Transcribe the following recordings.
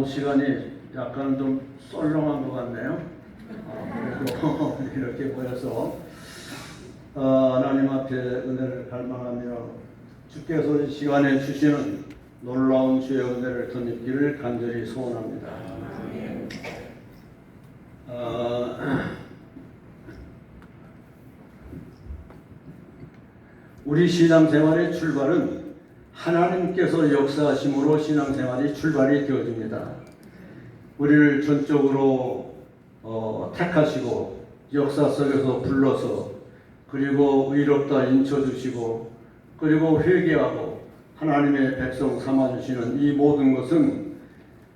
시간이 약간 좀 썰렁한 것 같네요. 그래도 이렇게 모여서 하나님 앞에 은혜를 갈망하며 주께서 이 시간에 주시는 놀라운 주의 은혜를 덧입기를 간절히 소원합니다. 우리 신앙생활의 출발은 하나님께서 역사하심으로 신앙생활이 출발이 되어집니다. 우리를 전적으로 택하시고 역사 속에서 불러서 그리고 의롭다 인쳐주시고 그리고 회개하고 하나님의 백성 삼아주시는 이 모든 것은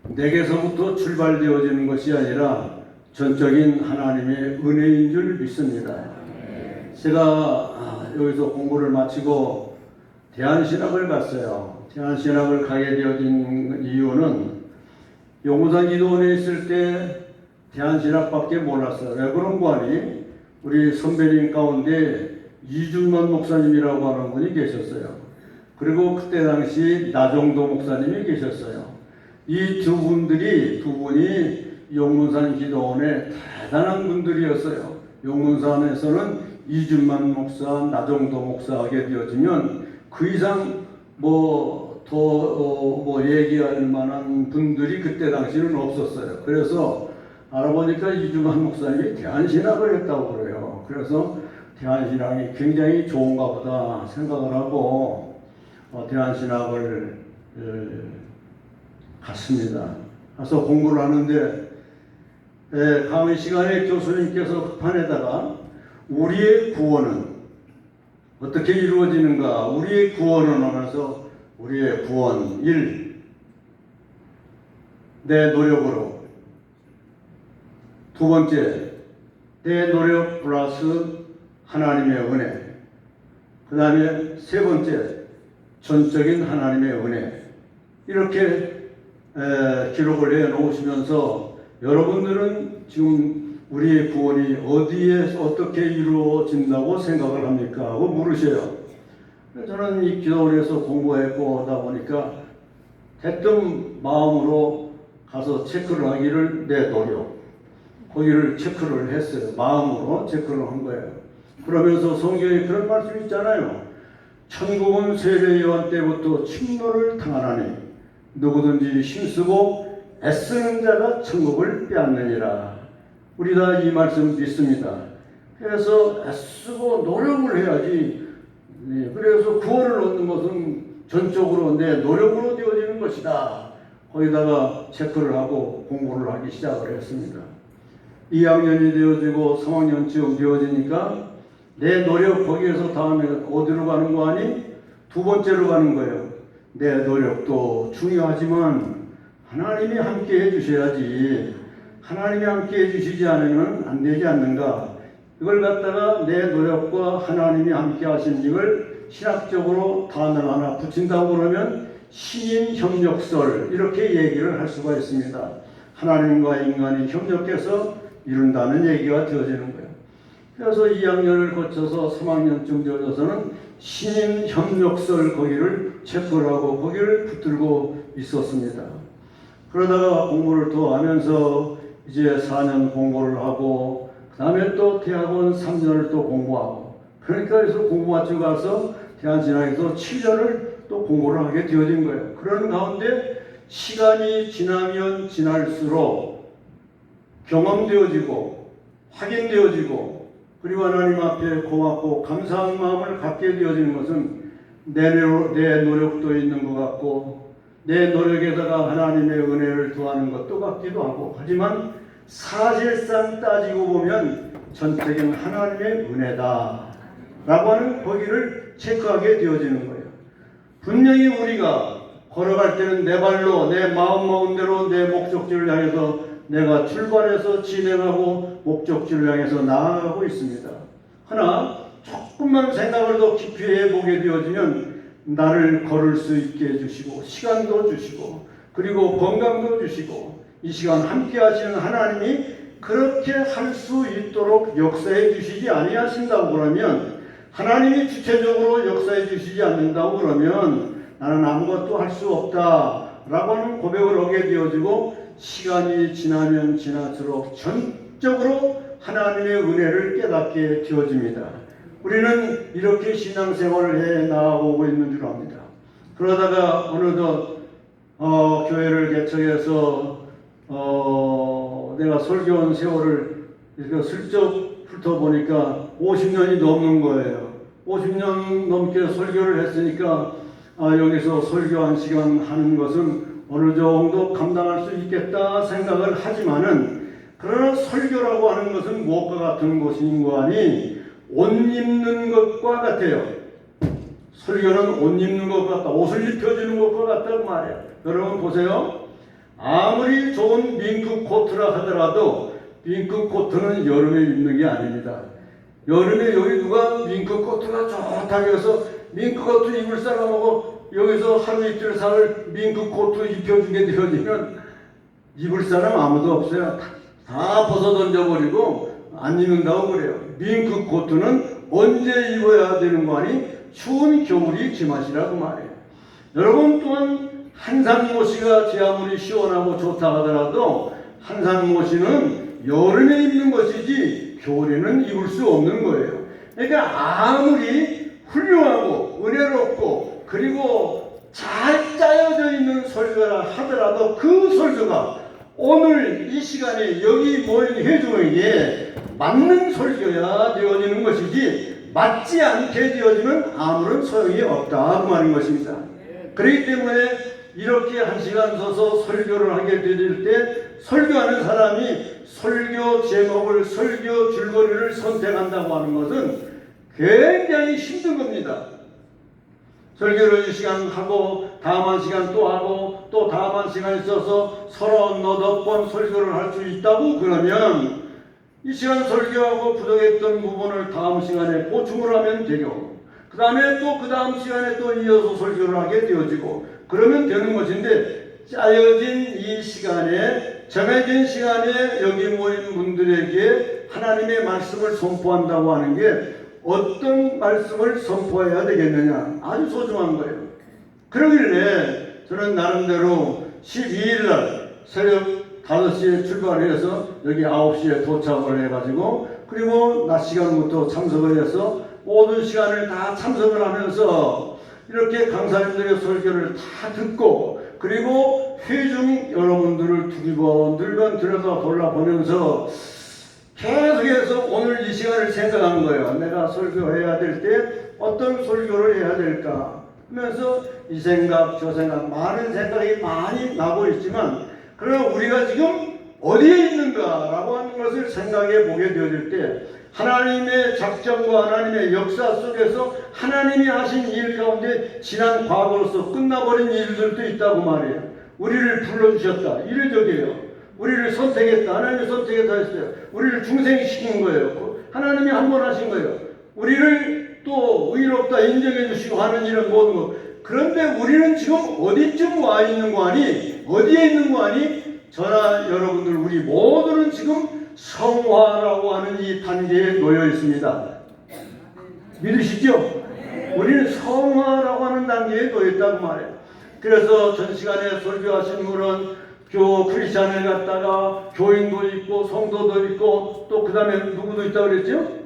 내게서부터 출발되어지는 것이 아니라 전적인 하나님의 은혜인 줄 믿습니다. 제가 여기서 공부를 마치고 대한신학을 갔어요. 대한신학을 가게 되어진 이유는 용문산 기도원에 있을 때 대한신학밖에 몰랐어요. 왜 그런 거 아니? 우리 선배님 가운데 이준만 목사님이라고 하는 분이 계셨어요. 그리고 그때 당시 나정도 목사님이 계셨어요. 이 두 분이 용문산 기도원의 대단한 분들이었어요. 용문산에서는 이준만 목사, 나정도 목사 하게 되어지면 그 이상 더 얘기할 만한 분들이 그때 당시는 없었어요. 그래서 알아보니까 이준만 목사님이 대한신학을 했다고 그래요. 그래서 대한신학이 굉장히 좋은가 보다 생각을 하고 대한신학을 갔습니다. 가서 공부를 하는데 강의 시간에 교수님께서 급판에다가 우리의 구원은 어떻게 이루어지는가? 우리의 구원은 하면서 우리의 구원 1. 내 노력으로. 두 번째, 내 노력 플러스 하나님의 은혜. 그 다음에 세 번째, 전적인 하나님의 은혜. 이렇게 기록을 해 놓으시면서 여러분들은 지금 우리의 구원이 어디에 어떻게 이루어진다고 생각을 합니까? 하고 물으셔요. 저는 이 기도원에서 공부했고 하다 보니까 대뜸 마음으로 가서 체크를 하기를 내 노력 거기를 체크를 했어요. 마음으로 체크를 한 거예요. 그러면서 성경에 그런 말씀 있잖아요. 천국은 세례 요한 때부터 침노를 당하나니 누구든지 힘쓰고 애쓰는 자가 천국을 빼앗느니라. 우리 다 이 말씀 믿습니다. 그래서 애쓰고 노력을 해야지. 그래서 구원을 얻는 것은 전적으로 내 노력으로 되어지는 것이다. 거기다가 체크를 하고 공부를 하기 시작을 했습니다. 2학년이 되어지고 3학년쯤 되어지니까 내 노력 거기에서 다음에 어디로 가는 거 아니? 두 번째로 가는 거예요. 내 노력도 중요하지만 하나님이 함께 해주셔야지. 하나님이 함께 해주시지 않으면 안 되지 않는가? 이걸 갖다가 내 노력과 하나님이 함께 하신 이걸 신학적으로 단어를 하나 붙인다고 그러면 신인 협력설 이렇게 얘기를 할 수가 있습니다. 하나님과 인간이 협력해서 이룬다는 얘기가 되어지는 거예요. 그래서 2학년을 거쳐서 3학년쯤 되어서는 신인 협력설 거기를 체크를 하고 거기를 붙들고 있었습니다. 그러다가 공부를 더 하면서 이제 4년 공부를 하고 그 다음에 또 대학원 3년을 또 공부하고 그러니까 그래서 공부 마치고 가서 대한신학에서 7년을 또 공부를 하게 되어진 거예요. 그런 가운데 시간이 지나면 지날수록 경험되어지고 확인되어지고 그리고 하나님 앞에 고맙고 감사한 마음을 갖게 되어지는 것은 내 노력도 있는 것 같고 내 노력에다가 하나님의 은혜를 더하는 것도 같기도 하고 하지만 사실상 따지고 보면 전적인 하나님의 은혜다 라고 하는 거기를 체크하게 되어지는 거예요. 분명히 우리가 걸어갈 때는 내 발로 내 마음대로 내 목적지를 향해서 내가 출발해서 진행하고 목적지를 향해서 나아가고 있습니다. 하나 조금만 생각을 더 깊이 해보게 되어지면 나를 걸을 수 있게 해주시고 시간도 주시고 그리고 건강도 주시고 이 시간 함께 하시는 하나님이 그렇게 할 수 있도록 역사해 주시지 아니하신다고 그러면 하나님이 주체적으로 역사해 주시지 않는다고 그러면 나는 아무것도 할 수 없다 라고 하는 고백을 하게 되어지고 시간이 지나면 지날수록 전적으로 하나님의 은혜를 깨닫게 되어집니다. 우리는 이렇게 신앙생활을 해 나가고 있는 줄 압니다. 그러다가 어느덧 교회를 개척해서 내가 설교한 세월을 이렇게 슬쩍 훑어보니까 50년이 넘는 거예요. 50년 넘게 설교를 했으니까 여기서 설교 한 시간 하는 것은 어느 정도 감당할 수 있겠다 생각을 하지만은, 그러나 설교라고 하는 것은 무엇과 같은 것인가 하니 옷 입는 것과 같아요. 설교는 옷 입는 것 같다, 옷을 입혀주는 것과 같다고 말해요. 여러분 보세요. 아무리 좋은 밍크 코트라 하더라도 밍크 코트는 여름에 입는 게 아닙니다. 여름에 여기 누가 밍크 코트가 좋다고 해서 밍크 코트 입을 사람하고 여기서 하루 이틀 살 밍크 코트 입혀주게 되어지면 입을 사람 아무도 없어요. 다 벗어 던져버리고 안 입는다고 그래요. 밍크 코트는 언제 입어야 되는 거 아니? 추운 겨울이 지맛이라고 말해요. 여러분 또한 한상모시가 제 아무리 시원하고 좋다 하더라도 한상모시는 여름에 입는 것이지 겨울에는 입을 수 없는 거예요. 그러니까 아무리 훌륭하고 은혜롭고 그리고 잘 짜여져 있는 설교라 하더라도 그 설교가 오늘 이 시간에 여기 모인 회중에게 맞는 설교야 되어지는 것이지 맞지 않게 되어지면 아무런 소용이 없다 그 말인 것입니다. 그렇기 때문에 이렇게 한 시간 서서 설교를 하게 될 때 설교하는 사람이 설교 제목을, 설교 줄거리를 선택한다고 하는 것은 굉장히 힘든 겁니다. 설교를 이 시간 하고 다음 한 시간 또 하고 또 다음 한 시간 있어서 38번 설교를 할 수 있다고 그러면 이 시간 설교하고 부족했던 부분을 다음 시간에 보충을 하면 되고 그 다음에 또 그 다음 시간에 또 이어서 설교를 하게 되어지고 그러면 되는 것인데, 짜여진 이 시간에 정해진 시간에 여기 모인 분들에게 하나님의 말씀을 선포한다고 하는 게 어떤 말씀을 선포해야 되겠느냐, 아주 소중한 거예요. 그러길래 저는 나름대로 12일 날 새벽 5시에 출발해서 여기 9시에 도착을 해가지고 그리고 낮 시간부터 참석을 해서 모든 시간을 다 참석을 하면서 이렇게 강사님들의 설교를 다 듣고 그리고 회중 여러분들을 두기번 들여다 돌아보면서 계속해서 오늘 이 시간을 생각한 거예요. 내가 설교해야 될 때 어떤 설교를 해야 될까 하면서 이 생각 저 생각 많은 생각이 많이 나고 있지만, 그러나 우리가 지금 어디에 있는가라고 하는 것을 생각해 보게 되어질 때 하나님의 작전과 하나님의 역사 속에서 하나님이 하신 일 가운데 지난 과거로서 끝나버린 일들도 있다고 말해요. 우리를 불러주셨다, 이래저래요. 우리를 선택했다, 하나님이 선택했다 했어요. 우리를 중생시킨 거예요. 하나님이 한 번 하신 거예요. 우리를 또 의롭다 인정해 주시고 하는 일은 모든 것. 그런데 우리는 지금 어디쯤 와 있는 거 아니? 어디에 있는 거 아니? 저나 여러분들 우리 모두는 지금 성화라고 하는 이 단계에 놓여 있습니다. 믿으시죠? 우리는 성화라고 하는 단계에 놓여 있다고 말해요. 그래서 전 시간에 설교하신 분은 크리스찬을 갖다가 교인도 있고 성도도 있고 또 그 다음에 누구도 있다고 그랬죠?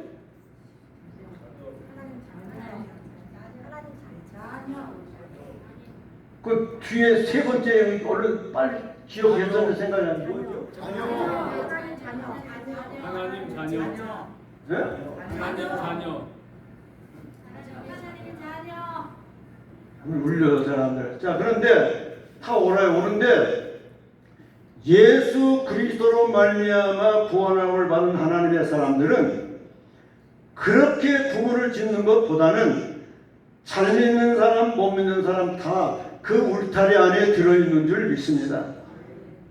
그 뒤에 세 번째 얼른 빨리 기억했었는데 생각이 안 나죠? 하나님 자녀. 네? 하나님 자녀. 울려요 사람들. 자, 그런데 다 오는데 예수 그리스도로 말미암아 구원함을 받은 하나님의 사람들은 그렇게 구물을 짓는 것보다는 잘 믿는 사람 못 믿는 사람 다 그 울타리 안에 들어있는 줄 믿습니다.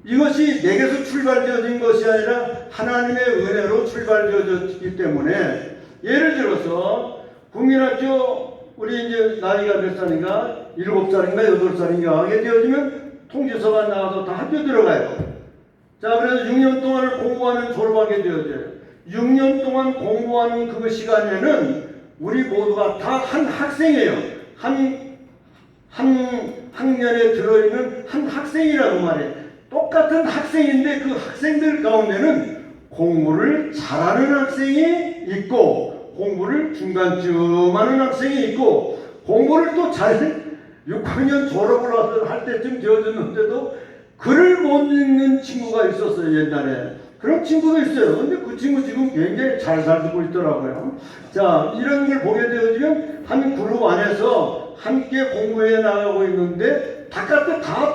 이것이 내게서 출발되어진 것이 아니라 하나님의 은혜로 출발되어졌기 때문에, 예를 들어서 국민학교 우리 이제 나이가 몇 살인가 7살인가 8살인가 하게 되어지면 통지서가 나와서 다 학교 들어가요. 자, 그래서 6년 동안을 공부하면 졸업하게 되어져요. 6년 동안 공부하는 그 시간에는 우리 모두가 다 한 학생이에요. 한 한 학년에 들어있는 한 학생이라고 말해. 똑같은 학생인데 그 학생들 가운데는 공부를 잘하는 학생이 있고 공부를 중간쯤 하는 학생이 있고 공부를 또 잘 6학년 졸업을 할 때쯤 되어졌는데도 글을 못 읽는 친구가 있었어요. 옛날에 그런 친구도 있어요. 근데 그 친구 지금 굉장히 잘 살고 있더라고요. 자, 이런 걸 보게 되어지면 한 그룹 안에서 함께 공부해 나가고 있는데 다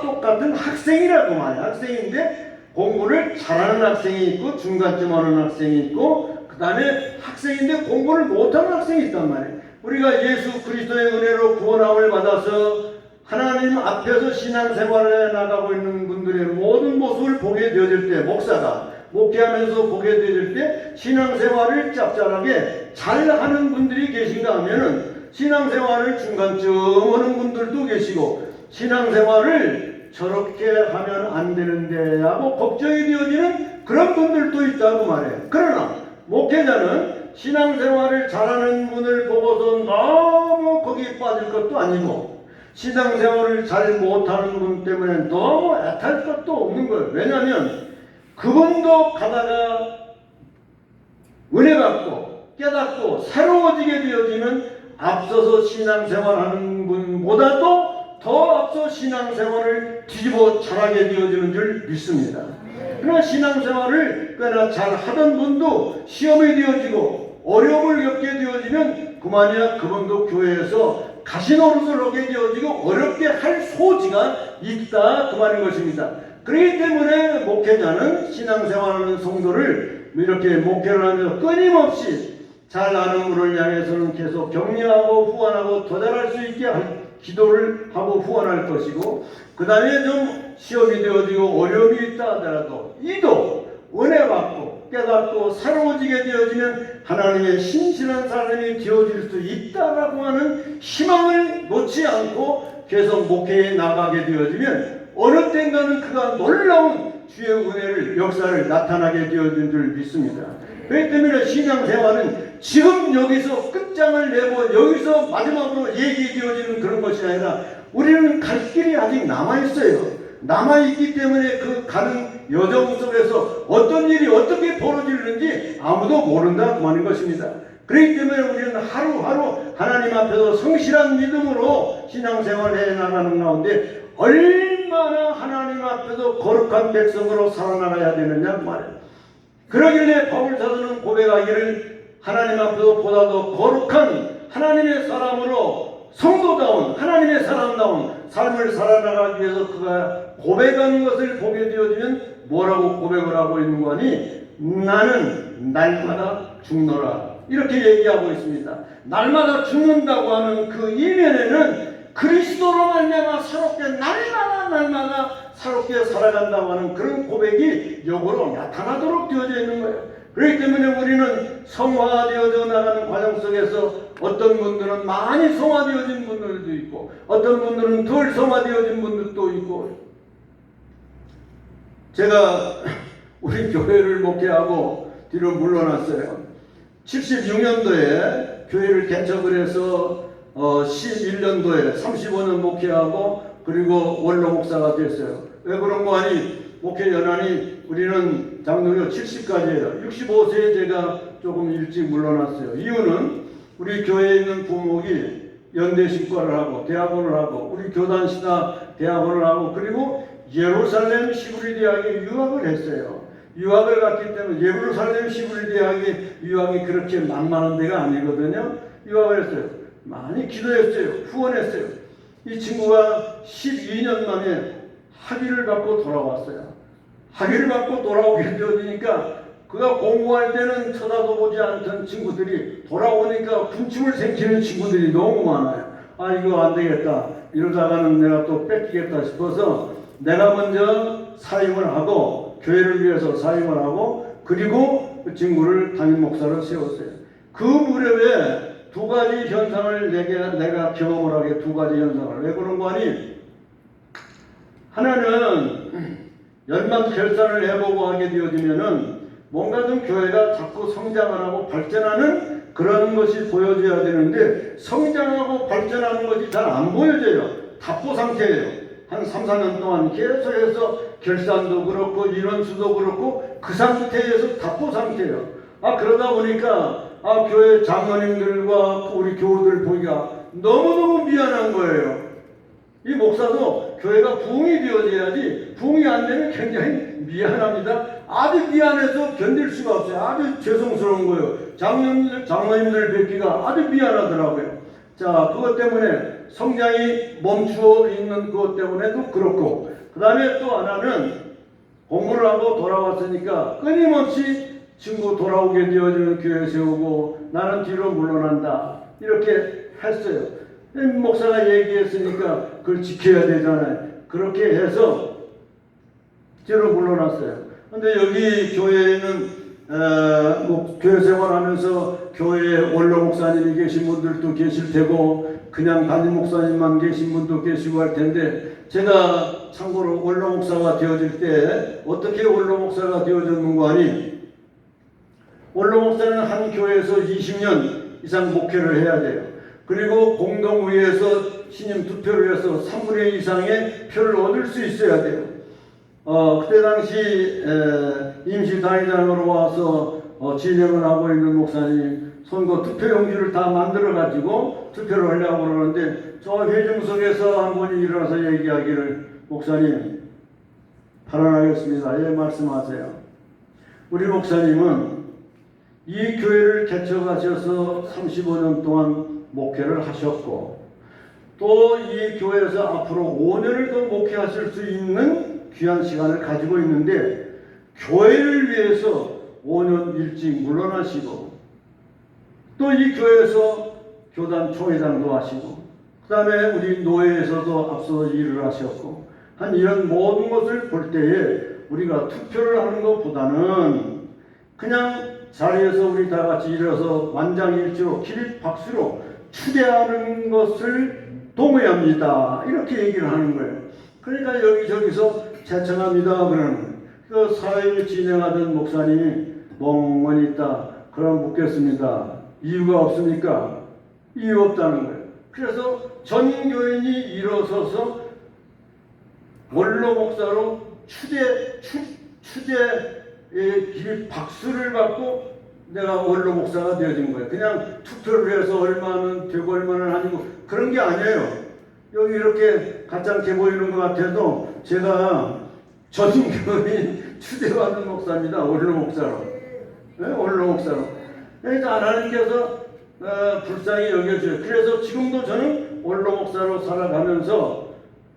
똑같은 학생이라고 말이에요. 학생인데 공부를 잘하는 학생이 있고 중간쯤 하는 학생이 있고 그 다음에 학생인데 공부를 못하는 학생이 있단 말이에요. 우리가 예수 그리스도의 은혜로 구원함을 받아서 하나님 앞에서 신앙생활을 나가고 있는 분들의 모든 모습을 보게 되어질 때, 목사가 목회하면서 보게 되어질 때 신앙생활을 짭짤하게 잘하는 분들이 계신가 하면은 신앙생활을 중간쯤 하는 분들도 계시고 신앙생활을 저렇게 하면 안 되는데 하고 걱정이 되어지는 그런 분들도 있다고 말해요. 그러나 목회자는 신앙생활을 잘하는 분을 보고서 너무 거기에 빠질 것도 아니고 신앙생활을 잘 못하는 분 때문에 너무 애탈 것도 없는 거예요. 왜냐하면 그분도 가다가 은혜 받고 깨닫고 새로워지게 되어지는 앞서서 신앙생활하는 분보다도 더 앞서 신앙생활을 뒤집어 잘하게 되어지는 줄 믿습니다. 그러나 신앙생활을 꽤나 잘하던 분도 시험이 되어지고 어려움을 겪게 되어지면 그만이야 그분도 교회에서 가시노릇을 하게 되어지고 어렵게 할 소지가 있다 그 말인 것입니다. 그렇기 때문에 목회자는 신앙생활하는 성도를 이렇게 목회를 하면서 끊임없이 잘 아는 분을 향해서는 계속 격려하고 후원하고 더 잘할 수 있게 기도를 하고 후원할 것이고 그 다음에 좀 시험이 되어지고 어려움이 있다 하더라도 이도 은혜 받고 깨닫고 새로워지게 되어지면 하나님의 신실한 사람이 되어질 수 있다라고 하는 희망을 놓지 않고 계속 목회에 나가게 되어지면 어느 때인가는 그가 놀라운 주의 은혜를 역사를 나타나게 되어진 줄 믿습니다. 그렇기 때문에 신앙생활은 지금 여기서 끝장을 내고 여기서 마지막으로 얘기되어지는 그런 것이 아니라 우리는 갈 길이 아직 남아있어요. 남아있기 때문에 그 가는 여정 속에서 어떤 일이 어떻게 벌어지는지 아무도 모른다 그 말인 것입니다. 그렇기 때문에 우리는 하루하루 하나님 앞에서 성실한 믿음으로 신앙생활을 해나가는 가운데 얼마나 하나님 앞에서 거룩한 백성으로 살아나가야 되느냐 그 말이에요. 그러길래 바울 사도는 고백하기를 하나님 앞에서 보다 더 거룩한 하나님의 사람으로 성도다운 하나님의 사람다운 삶을 살아나가기 위해서 그가 고백하는 것을 보게 되어지면 뭐라고 고백을 하고 있는 거니? 나는 날마다 죽노라 이렇게 얘기하고 있습니다. 날마다 죽는다고 하는 그 이면에는 그리스도로 말미암아 새롭게 날마다 새롭게 살아간다고 하는 그런 고백이 역으로 나타나도록 되어져 있는 거예요. 그렇기 때문에 우리는 성화되어져 나가는 과정 속에서 어떤 분들은 많이 성화되어진 분들도 있고 어떤 분들은 덜 성화되어진 분들도 있고 제가 우리 교회를 목회하고 뒤로 물러났어요. 76년도에 교회를 개척을 해서 11년도에 35년 목회하고 그리고 원로 목사가 됐어요. 왜 그런 거 아니? 목회 연한이 우리는 장로교 70까지예요. 65세에 제가 조금 일찍 물러났어요. 이유는 우리 교회에 있는 부목이 연대신과를 하고 대학원을 하고 우리 교단신학 대학원을 하고 그리고 예루살렘 시브리 대학에 유학을 했어요. 유학을 갔기 때문에 예루살렘 시브리 대학의 유학이 그렇게 만만한 데가 아니거든요. 유학을 했어요. 많이 기도했어요. 후원했어요. 이 친구가 12년 만에 학위를 받고 돌아왔어요. 학위를 받고 돌아오게 되어지니까 그가 공부할 때는 쳐다도 보지 않던 친구들이 돌아오니까 군침을 생기는 친구들이 너무 많아요. 아 이거 안 되겠다. 이러다가는 내가 또 뺏기겠다 싶어서 내가 먼저 사임을 하고 교회를 위해서 사임을 하고 그리고 그 친구를 담임 목사로 세웠어요. 그 무렵에 두 가지 현상을 내가 경험을 하게 두 가지 현상을 왜 그런 거 아니? 하나는 연방 결산을 해보고 하게 되어지면은 뭔가 좀 교회가 자꾸 성장을 하고 발전하는 그런 것이 보여져야 되는데 성장하고 발전하는 것이 잘 안 보여져요. 답보 상태예요. 한 3, 4년 동안 계속해서 결산도 그렇고 인원수도 그렇고 그 상태에서 답보 상태예요. 그러다 보니까 교회 장로님들과 우리 교우들 보기가 너무너무 미안한 거예요. 이 목사도 교회가 부흥이 되어져야지 부흥이 안 되면 굉장히 미안합니다. 아주 미안해서 견딜 수가 없어요. 아주 죄송스러운 거예요. 장로님들 뵙기가 아주 미안하더라고요. 자, 그것 때문에 성장이 멈추어 있는 그것 때문에도 그렇고, 그 다음에 또 하나는 공부를 하고 돌아왔으니까 끊임없이 친구 돌아오게 되어지는 교회 세우고 나는 뒤로 물러난다 이렇게 했어요. 목사가 얘기했으니까 그걸 지켜야 되잖아요. 그렇게 해서 뒤로 물러났어요. 근데 여기 교회에는 교회 생활하면서 교회에 원로 목사님이 계신 분들도 계실 테고 그냥 담임 목사님만 계신 분도 계시고 할 텐데, 제가 참고로 원로 목사가 되어질 때 어떻게 원로 목사가 되어졌는가 하니, 원로 목사는 한 교회에서 20년 이상 목회를 해야 돼요. 그리고 공동의회에서 신임 투표를 해서 3분의 2 이상의 표를 얻을 수 있어야 돼요. 그때 당시 임시 단위장으로 와서 진행을 하고 있는 목사님 선거 투표용지를 다 만들어 가지고 투표를 하려고 그러는데, 저 회중석에서 한 분이 일어나서 얘기하기를, 목사님 발언하겠습니다. 예, 말씀하세요. 우리 목사님은 이 교회를 개척하셔서 35년 동안 목회를 하셨고, 또 이 교회에서 앞으로 5년을 더 목회하실 수 있는 귀한 시간을 가지고 있는데, 교회를 위해서 5년 일찍 물러나시고, 또 이 교회에서 교단 총회장도 하시고, 그 다음에 우리 노회에서도 앞서 일을 하셨고, 한 이런 모든 것을 볼 때에 우리가 투표를 하는 것보다는 그냥 자리에서 우리 다 같이 일어서 만장일치로 기립 박수로 추대하는 것을 동의합니다. 이렇게 얘기를 하는 거예요. 그러니까 여기저기서 제청합니다 그러는 거예요. 그 사회를 진행하던 목사님이 멍하니 있다. 그럼 묻겠습니다. 이유가 없습니까? 이유 없다는 거예요. 그래서 전 교인이 일어서서 원로 목사로 추대의 기립 박수를 받고 내가 원로 목사가 되어진 거예요. 그냥 투표를 해서 얼마는 되고 얼마는 아니고 그런 게 아니에요. 여기 이렇게 가짜게 보이는 것 같아도 제가 전교인 추대받은 목사입니다. 원로 목사로. 네? 원로 목사로. 그러니까 하나님께서 불쌍히 여겨줘요. 그래서 지금도 저는 원로 목사로 살아가면서,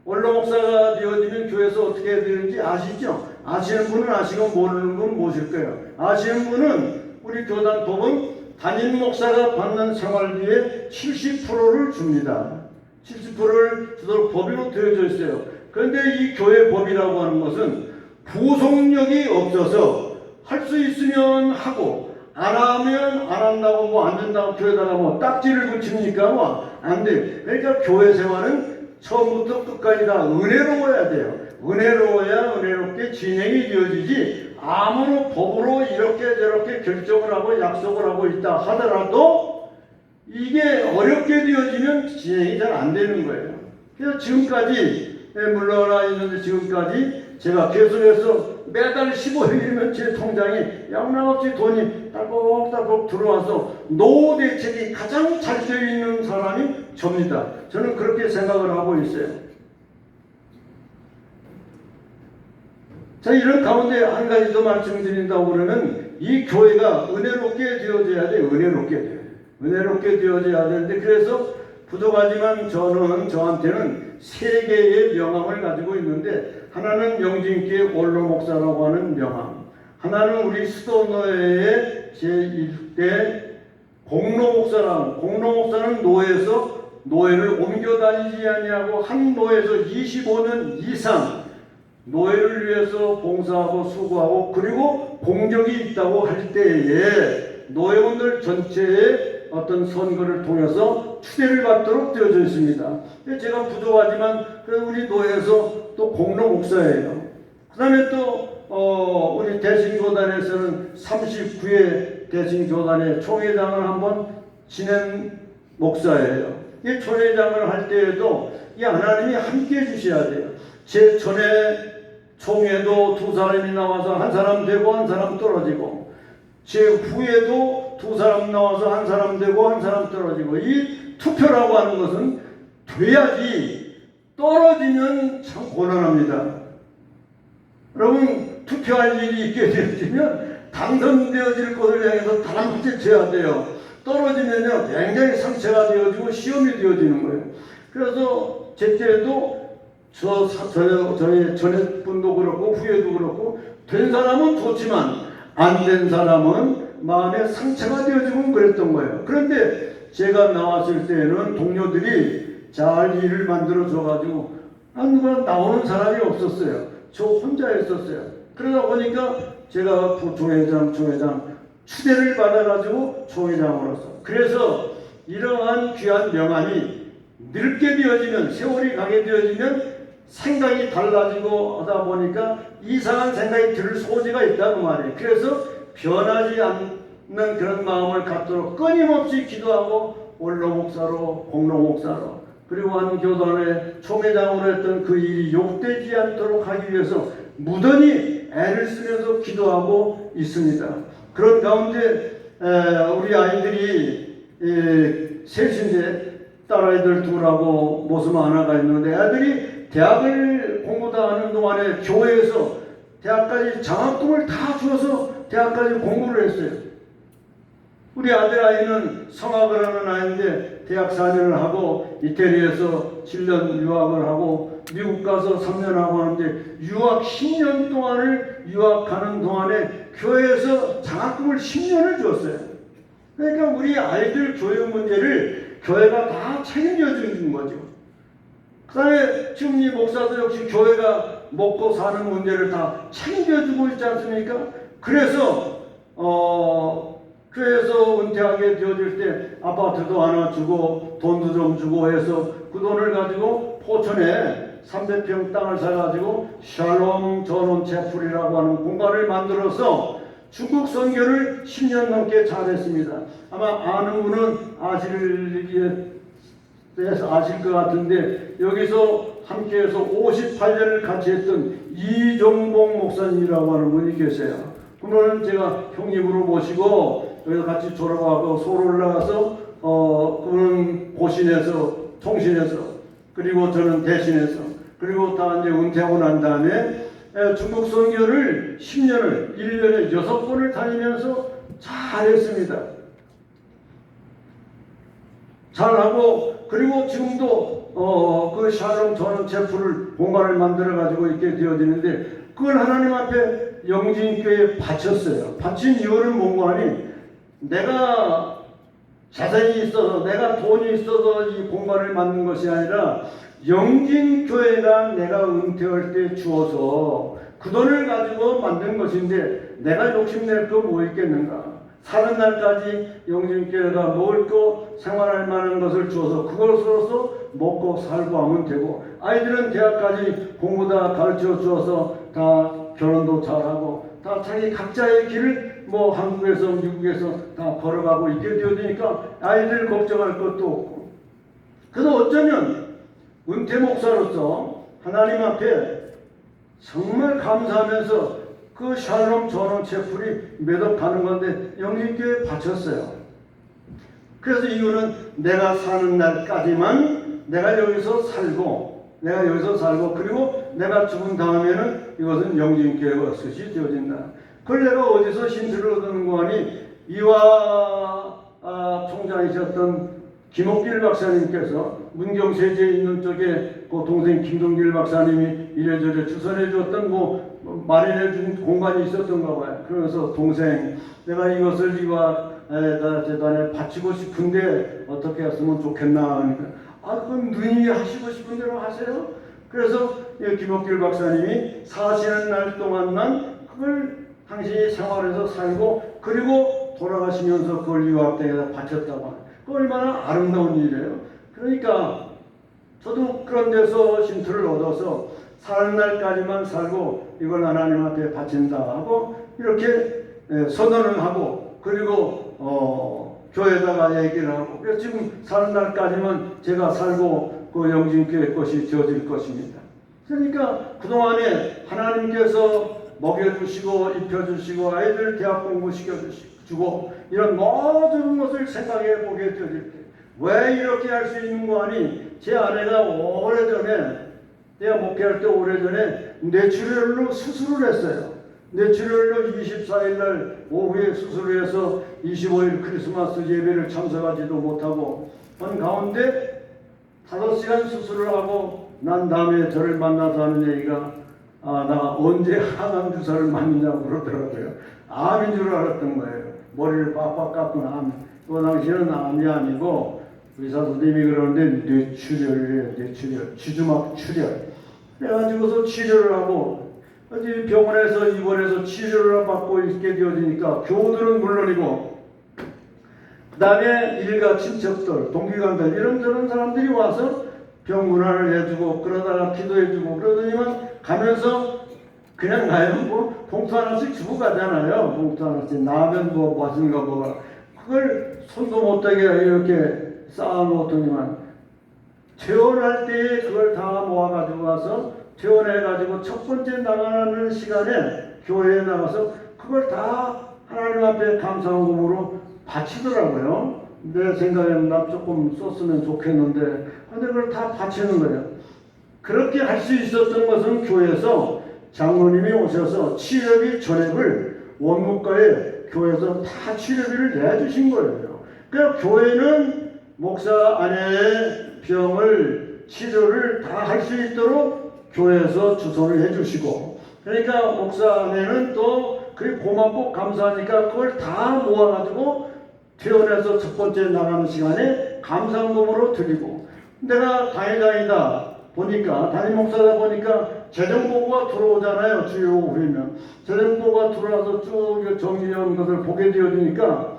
원로 목사가 되어지면 교회에서 어떻게 해야 되는지 아시죠? 아시는 분은 아시고 모르는 분은 모르실 거예요. 아시는 분은 우리 교단 법은 담임 목사가 받는 생활비의 70%를 줍니다. 70%를 주도록 법으로 되어져 있어요. 그런데 이 교회 법이라고 하는 것은 구속력이 없어서 할 수 있으면 하고 안 하면 안 한다고 뭐 안 된다고 교회다가 뭐 딱지를 붙입니까? 뭐 안 돼. 그러니까 교회 생활은 처음부터 끝까지 다 은혜로워야 돼요. 은혜로워야 은혜롭게 진행이 되어지지, 아무런 법으로 이렇게 저렇게 결정을 하고 약속을 하고 있다 하더라도 이게 어렵게 되어지면 진행이 잘 안 되는 거예요. 그래서 지금까지 물러나 있는데, 지금까지 제가 계속해서 매달 15일이면 제 통장에 양락없이 돈이 딸깍딸깍 들어와서 노후 대책이 가장 잘 되어 있는 사람이 접니다. 저는 그렇게 생각을 하고 있어요. 자, 이런 가운데 한 가지 더 말씀드린다고 그러면, 이 교회가 은혜롭게 되어져야 돼요. 은혜롭게 돼요. 은혜롭게 되어져야 되는데, 그래서 부족하지만 저한테는 세 개의 명함을 가지고 있는데, 하나는 영진교회 원로 목사라고 하는 명함, 하나는 우리 수도노회의 제1대 공로 목사는 노회에서 노회를 옮겨 다니지 아니하고 한 노회에서 25년 이상 노회를 위해서 봉사하고 수고하고 그리고 공적이 있다고 할 때에 노회원들 전체의 어떤 선거를 통해서 추대를 받도록 되어져 있습니다. 제가 부족하지만 우리 노회에서 또 공로 목사예요. 그 다음에 또 우리 대신교단에서는 39회 대신교단의 총회장을 한번 지낸 목사예요. 이 총회장을 할 때에도 이 하나님이 함께 해주셔야 돼요. 제 전에 총회도 두 사람이 나와서 한 사람 되고 한 사람 떨어지고, 제 후에도 두 사람 나와서 한 사람 되고 한 사람 떨어지고, 이 투표라고 하는 것은 돼야지, 떨어지면 참 곤란합니다. 여러분, 투표할 일이 있게 되어지면 당선되어질 것을 향해서 다람쥐 쳐야 돼요. 떨어지면요 굉장히 상처가 되어지고 시험이 되어지는 거예요. 그래서 제 때에도 저의 전에 분도 그렇고 후에도 그렇고, 된 사람은 좋지만 안 된 사람은 마음에 상처가 되어지고 그랬던 거예요. 그런데 제가 나왔을 때는 동료들이 잘 일을 만들어 줘가지고 누가 나오는 사람이 없었어요. 저 혼자 했었어요. 그러다 보니까 제가 부총회장, 총회장 추대를 받아가지고 총회장으로서, 그래서 이러한 귀한 명함이 늙게 되어지면, 세월이 가게 되어지면 생각이 달라지고 하다 보니까 이상한 생각이 들 소지가 있다고 말이에요. 그래서 변하지 않는 그런 마음을 갖도록 끊임없이 기도하고 원로 목사로, 공로 목사로, 그리고 한 교단의 총회장으로 했던 그 일이 욕되지 않도록 하기 위해서 무던히 애를 쓰면서 기도하고 있습니다. 그런 가운데 우리 아이들이 셋인데 딸아이들 둘하고 모습 하나가 있는데, 아들이 대학을 공부 다 하는 동안에 교회에서 대학까지 장학금을 다 주어서 대학까지 공부를 했어요. 우리 아들 아이는 성악을 하는 아이인데 대학 4년을 하고 이태리에서 7년 유학을 하고 미국 가서 3년 하고 하는데, 유학 10년 동안을 유학하는 동안에 교회에서 장학금을 10년을 줬어요. 그러니까 우리 아이들 교육 문제를 교회가 다 책임져 주는 거죠. 그 다음에 지금 이 목사도 역시 교회가 먹고 사는 문제를 다 책임져 주고 있지 않습니까? 그래서 교회에서 은퇴하게 되어질 때 아파트도 하나 주고 돈도 좀 주고 해서 그 돈을 가지고 포천에 300평 땅을 사가지고 샬롬 전원 채플이라고 하는 공간을 만들어서 중국 선교를 10년 넘게 잘했습니다. 아마 아는 분은 아실 것 같은데, 여기서 함께해서 58년을 같이 했던 이종봉 목사님이라고 하는 분이 계세요. 그분은 제가 형님으로 모시고 여기서 같이 졸업하고 서울 올라가서 그분은 고신에서, 통신에서, 그리고 저는 대신에서, 그리고 다 이제 은퇴하고 난 다음에 중국 선교를 10년을 1년에 6번을 다니면서 잘했습니다. 잘하고, 그리고 지금도 그 샬롬 전원 체프를 공간을 만들어 가지고 있게 되어지는데, 그걸 하나님 앞에 영진교회에 바쳤어요. 바친 이유는 뭔가 하니, 내가 자산이 있어서, 내가 돈이 있어서 이 공간을 만든 것이 아니라 영진교회가 내가 은퇴할 때 주어서 그 돈을 가지고 만든 것인데, 내가 욕심낼 거 뭐 있겠는가. 사는 날까지 영진교회가 먹을 거, 생활할 만한 것을 주어서 그것으로서 먹고 살고 하면 되고, 아이들은 대학까지 공부 다 가르쳐 주어서 다 결혼도 잘하고 다 자기 각자의 길을 뭐 한국에서 미국에서 다 걸어가고 있게 되어지니까 아이들 걱정할 것도 없고, 그래서 어쩌면 은퇴 목사로서 하나님 앞에 정말 감사하면서 그 샬롬 전원 채플이 매덕 가는 건데 영진교회에 바쳤어요. 그래서 이유는 내가 사는 날까지만 내가 여기서 살고, 그리고 내가 죽은 다음에는 이것은 영진교회가 스시 되어진다. 그걸 내가 어디서 힌트를 얻는 거 하니, 이화 총장이셨던 김옥길 박사님께서 문경세제에 있는 쪽에 그 동생 김동길 박사님이 이래저래 주선해 줬던 마련해 준 공간이 있었던가 봐요. 그래서 동생, 내가 이것을 이화 재단에 바치고 싶은데 어떻게 했으면 좋겠나 하니까, 그럼 누님이 하시고 싶은 대로 하세요. 그래서 김옥길 박사님이 사시는 날 동안만 그걸 당신이 생활해서 살고, 그리고 돌아가시면서 그걸 유학대에다 바쳤다고 해요. 그 얼마나 아름다운 일이에요. 그러니까 저도 그런 데서 힌트를 얻어서 사는 날까지만 살고 이걸 하나님 앞에 바친다 하고 이렇게 선언을 하고, 그리고 교회에다가 얘기를 하고, 그래서 지금 사는 날까지만 제가 살고 그 영진교회 것이 지어질 것입니다. 그러니까 그동안에 하나님께서 먹여주시고 입혀주시고 아이들 대학 공부 시켜주시고 이런 모든 것을 생각해 보게 되어질 때 왜 이렇게 할 수 있는 거 아니? 제 아내가 오래전에, 내가 목회할 때 오래전에 뇌출혈로 수술을 했어요. 뇌출혈로 24일 날 오후에 수술을 해서 25일 크리스마스 예배를 참석하지도 못하고 한 가운데 5시간 수술을 하고 난 다음에 저를 만나서 하는 얘기가 나 언제 항암 주사를 맞느냐고 그러더라고요. 암인 줄 알았던 거예요. 머리를 빡빡 깎은 암. 그 당시에는 암이 아니고 의사 선생님이 그러는데 뇌출혈이에요. 뇌출혈. 지주막 출혈. 그래가지고서 치료를 하고 어디 병원에서 입원해서 치료를 받고 있게 되어지니까 교우들은 물론이고 그 다음에 일가 친척들, 동기관들 이런저런 사람들이 와서 병문안을 해주고 그러다가 기도해주고 그러더니만 가면서 그냥 가요. 뭐 봉투 하나씩 주고 가잖아요. 봉투 하나씩 나면 뭐 맛있는 거 먹어라. 그걸 손도 못 대게 이렇게 쌓아놓더니만 퇴원할 때에 그걸 다 모아가지고 가서 퇴원해가지고 첫 번째 나가는 시간에 교회에 나가서 그걸 다 하나님 앞에 감사함으로 바치더라고요. 내 생각에는 나 조금 썼으면 좋겠는데 근데 그걸 다 바치는 거예요. 그렇게 할 수 있었던 것은 교회에서 장로님이 오셔서 치료비 전액을 원무과에 교회에서 다 치료비를 내주신 거예요. 그러니까 교회는 목사 아내의 병을 치료를 다 할 수 있도록 교회에서 주선을 해주시고 그러니까 목사 아내는 또 그게 고맙고 감사하니까 그걸 다 모아가지고 퇴원해서 첫 번째 나가는 시간에 감사금으로 드리고 내가 다니다 보니까 담임 목사다 보니까 재정보고가 들어오잖아요. 주요 오후면 재정보고가 들어와서 쭉 정리한 것을 보게 되어지니까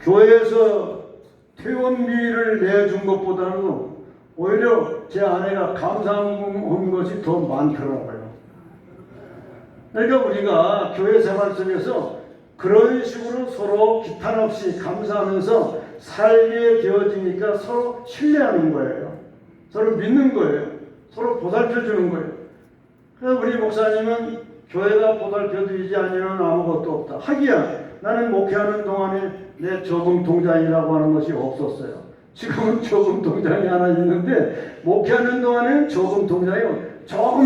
교회에서 퇴원비를 내준 것보다는 오히려 제 아내가 감사한 것이 더 많더라고요. 그러니까 우리가 교회 생활 속에서 그런 식으로 서로 기탄 없이 감사하면서 살게 되어지니까 서로 신뢰하는 거예요. 서로 믿는 거예요. 서로 보살펴주는 거예요. 그래서 우리 목사님은 교회가 보살펴드리지 아니면 아무것도 없다. 하기야 나는 목회하는 동안에 내 저금 통장이라고 하는 것이 없었어요. 지금은 저금 통장이 하나 있는데 목회하는 동안에는 저금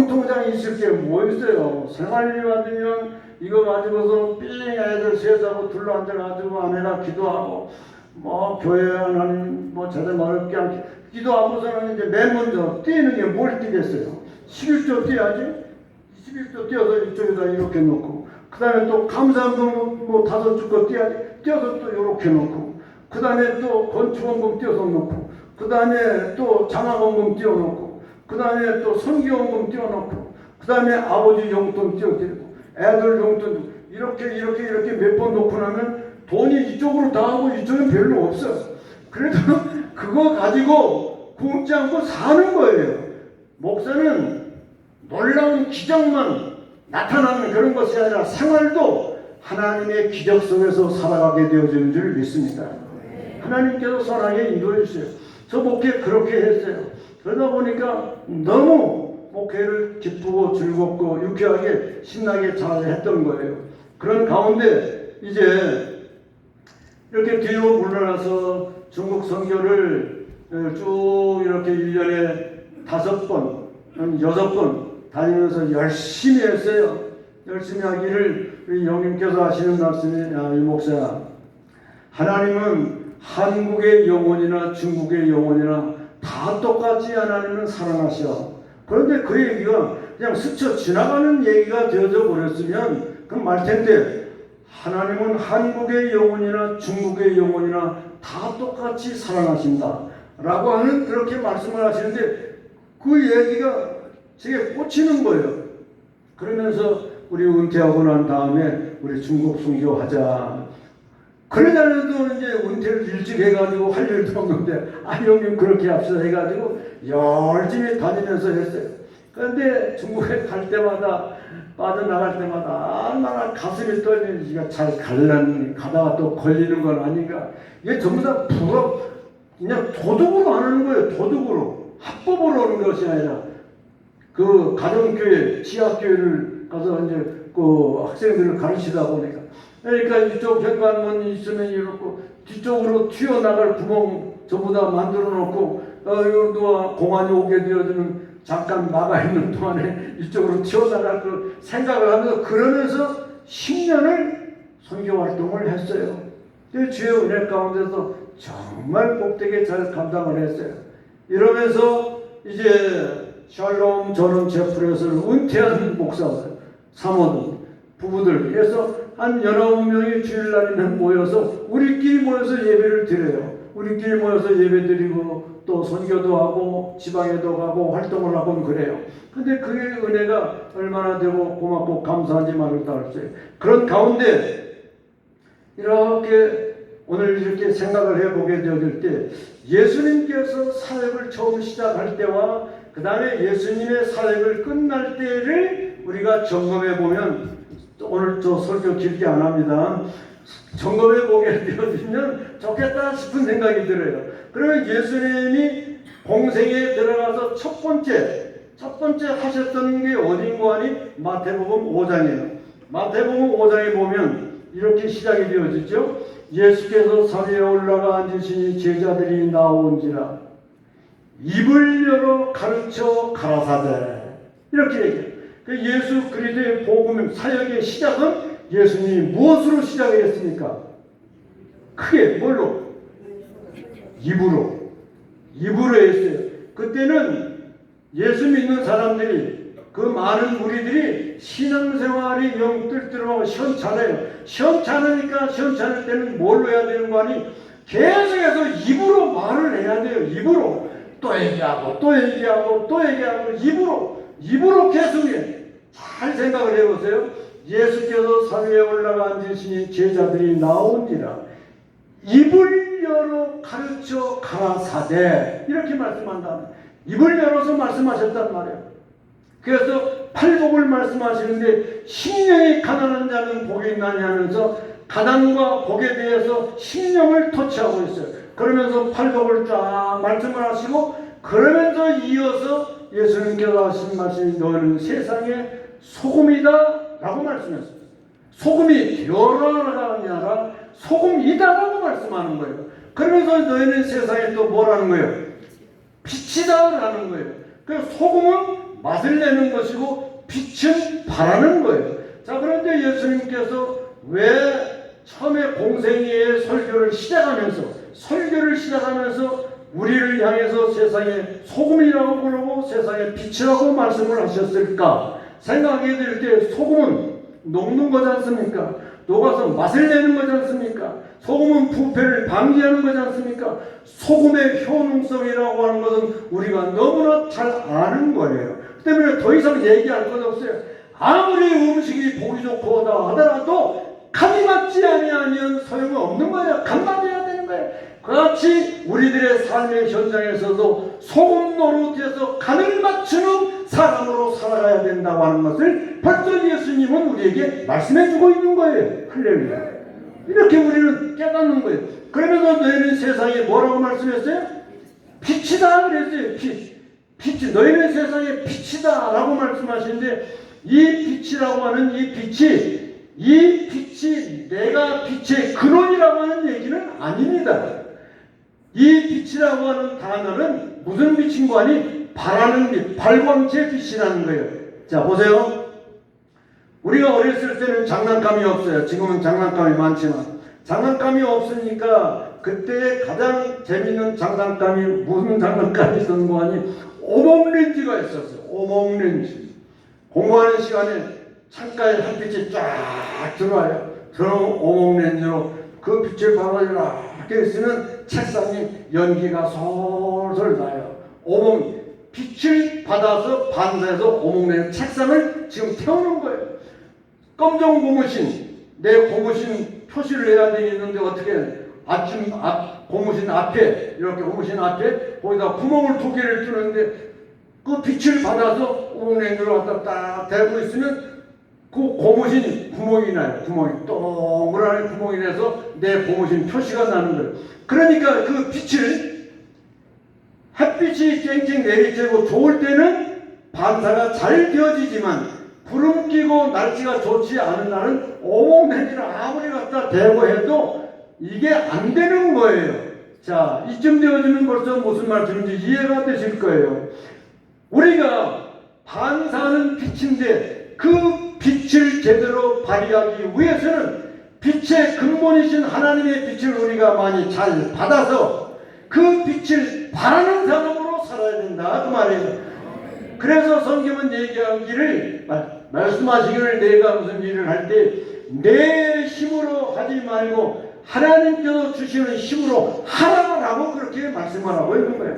통장이 있을 게 뭐 있어요. 생활비 받으면 이거 가지고서 삥 애들 셋하고 둘러앉아가지고 아내가 기도하고 뭐 교회 하나님 뭐 제대로 어렵게 하게 기도하고서는 이제 맨 먼저 뛰는 게 뭘 뛰겠어요. 11조 뛰어야지. 11조 뛰어서 이쪽에다 이렇게 놓고 그 다음에 또 감사함금 뭐 5주 뛰어야지. 뛰어서 또 이렇게 놓고 그 다음에 또 건축원금 띄어서 놓고 그 다음에 또 장학원금 띄워놓고 그 다음에 또 선교원금 띄워놓고 그 다음에 아버지 용돈 띄워드리고 애들 용돈 이렇게 몇 번 놓고 나면 돈이 이쪽으로 다 하고 이쪽은 별로 없어요. 그래도 그거 가지고 굶지 않고 사는 거예요. 목사는 놀라운 기적만 나타나는 그런 것이 아니라 생활도 하나님의 기적 속에서 살아가게 되어지는 줄 믿습니다. 하나님께서 선하게 인도해 주세요. 저 목회 그렇게 했어요. 그러다 보니까 너무 목회를 기쁘고 즐겁고 유쾌하게 신나게 잘 했던 거예요. 그런 가운데 이제 이렇게 뒤로 물러나서 중국 선교를 쭉 이렇게 1년에 5번, 6번 다니면서 열심히 했어요. 열심히 하기를 우리 영님께서 하시는 말씀이 이 목사야, 하나님은 한국의 영혼이나 중국의 영혼이나 다 똑같이 하나님은 사랑하셔. 그런데 그 얘기가 그냥 스쳐 지나가는 얘기가 되어져 버렸으면 그럼 말 텐데 하나님은 한국의 영혼이나 중국의 영혼이나 다 똑같이 사랑하신다 라고 하는 그렇게 말씀을 하시는데 그 얘기가 제게 꽂히는 거예요. 그러면서 우리 은퇴하고 난 다음에 우리 중국 순교하자. 그러자도 이제 은퇴를 일찍 해가지고 할 일도 없는데 형님 그렇게 합시다 해가지고 열심히 다니면서 했어요. 그런데 중국에 갈 때마다 빠져나갈 때마다 얼마나 가슴이 떨리는지가 잘 가다가 또 걸리는 건 아닌가. 이게 전부 다 그냥 도둑으로 하는 거예요. 도둑으로. 합법으로 하는 것이 아니라 그 가정교회, 지하교회를 가서 이제 그 학생들을 가르치다 보니까 그러니까 이쪽 현관문 있으면 이렇고 뒤쪽으로 튀어나갈 구멍 전부 다 만들어 놓고 누가 공안이 오게 되어지는 잠깐 나가 있는 동안에 이쪽으로 튀어나갈 그 생각을 하면서 그러면서 10년을 선교 활동을 했어요. 주의 은혜 가운데서 정말 복되게 잘 감당을 했어요. 이러면서 이제 샬롬 전원 제프렛을 은퇴한 목사, 사모들, 부부들 그래서 한 19명이 주일날에는 모여서 우리끼리 모여서 예배를 드려요. 우리끼리 모여서 예배 드리고 또 선교도 하고 지방에도 가고 활동을 하고 그래요. 근데 그게 은혜가 얼마나 되고 고맙고 감사한지 말을 다 할수요. 그런 가운데 이렇게 오늘 이렇게 생각을 해보게 되어질 때 예수님께서 사역을 처음 시작할 때와 그 다음에 예수님의 사역을 끝날 때를 우리가 점검해 보면 오늘 저 설교 길게 안 합니다. 점검해 보게 되어지면 좋겠다 싶은 생각이 들어요. 그러면 예수님이 공생에 들어가서 첫 번째 하셨던 게 어딘가 하니 마태복음 5장이에요. 마태복음 5장에 보면 이렇게 시작이 되어지죠. 예수께서 산에 올라가 앉으시니 제자들이 나온지라 입을 열어 가르쳐 가라사대 이렇게 얘기해요. 그 예수 그리스도의 복음 사역의 시작은 예수님이 무엇으로 시작을 했습니까? 크게 뭘로? 입으로 했어요. 그때는 예수 믿는 사람들이 그 많은 무리들이 신앙생활이 영 뜰뜰하고 시원찮아요. 시원찮으니까 시원찮을 때는 뭘로 해야 되는 거 아니? 계속해서 입으로 말을 해야 돼요. 입으로 또 얘기하고 입으로 계속해. 잘 생각을 해보세요. 예수께서 산 위에 올라가 앉으시니 제자들이 나온지라 입을 열어 가르쳐 가라사대 이렇게 말씀한다. 입을 열어서 말씀하셨단 말이에요. 그래서 팔복을 말씀하시는데 심령이 가난한 자는 복이 있나니 하면서 가난과 복에 대해서 심령을 터치하고 있어요. 그러면서 팔복을 쫙 말씀을 하시고 그러면서 이어서 예수님께서 하신 말씀이 너는 세상의 소금이다 라고 말씀했어요. 소금이 되어라가 아니라 소금이다 라고 말씀하는 거예요. 그러면서 너희는 세상에 또 뭐라는 거예요? 빛이다 라는 거예요. 그래서 소금은 맛을 내는 것이고 빛은 바라는 거예요. 자, 그런데 예수님께서 왜 처음에 공생애의 설교를 시작하면서 우리를 향해서 세상에 소금이라고 부르고 세상에 빛이라고 말씀을 하셨을까? 생각하게 될 때 소금은 녹는 거지 않습니까? 녹아서 맛을 내는 거지 않습니까? 소금은 부패를 방지하는 거지 않습니까? 소금의 효능성이라고 하는 것은 우리가 너무나 잘 아는 거예요. 그 때문에 더 이상 얘기할 것 없어요. 아무리 음식이 보기 좋고다 하더라도 간이 맞지 아니하면 소용이 없는 거예요. 간 맞아야 되는 거예요. 그같이 우리들의 삶의 현장에서도 소금 노릇해서 간을 맞추는 사람으로 살아가야 된다고 하는 것을 벌써 예수님은 우리에게 말씀해주고 있는 거예요. 할렐루야. 이렇게 우리는 깨닫는 거예요. 그러면서 너희는 세상에 뭐라고 말씀했어요? 빛이다 그랬어요. 빛이 너희는 세상에 빛이다 라고 말씀하시는데 이 빛이라고 하는 이 빛이 내가 빛의 근원이라고 하는 얘기는 아닙니다. 이 빛이라고 하는 단어는 무슨 빛인 거 아니? 바라는 빛, 발광체 빛이라는 거예요. 자, 보세요. 우리가 어렸을 때는 장난감이 없어요. 지금은 장난감이 많지만 장난감이 없으니까 그때 가장 재밌는 장난감이 무슨 장난감이 있었는 거 아니? 오목렌지가 있었어요. 오목렌지. 공부하는 시간에 창가에 햇빛이 쫙 들어와요. 저는 오목렌지로 그 빛을 받아주라 이렇게 쓰면 책상에 연기가 솔솔 나요. 빛을 받아서 반사해서 오목렌지 책상을 지금 태우는 거예요. 검정 고무신, 내 고무신 표시를 해야 되겠는데 어떻게 고무신 앞에 이렇게 고무신 앞에 거기다 구멍을 2개를 뚫는데 그 빛을 받아서 옥냉이로 갖다 딱 대고 있으면 그 고무신 구멍이 나요. 구멍이 동그란 구멍이 나서 내 고무신 표시가 나는 거예요. 그러니까 그 빛을 햇빛이 쨍쨍 내리쬐고 좋을 때는 반사가 잘 되어지지만 구름 끼고 날씨가 좋지 않은 날은 옥냉이를 아무리 갖다 대고 해도 이게 안 되는 거예요. 자, 이쯤 되어지면 벌써 무슨 말씀인지 이해가 되실 거예요. 우리가 반사하는 빛인데 그 빛을 제대로 발휘하기 위해서는 빛의 근본이신 하나님의 빛을 우리가 많이 잘 받아서 그 빛을 바라는 사람으로 살아야 된다 그 말이에요. 그래서 성경은 얘기하기를 말씀하시기를 내가 무슨 일을 할 때 내 힘으로 하지 말고 하나님께서 주시는 힘으로 하라고 그렇게 말씀하라고 있는 거예요.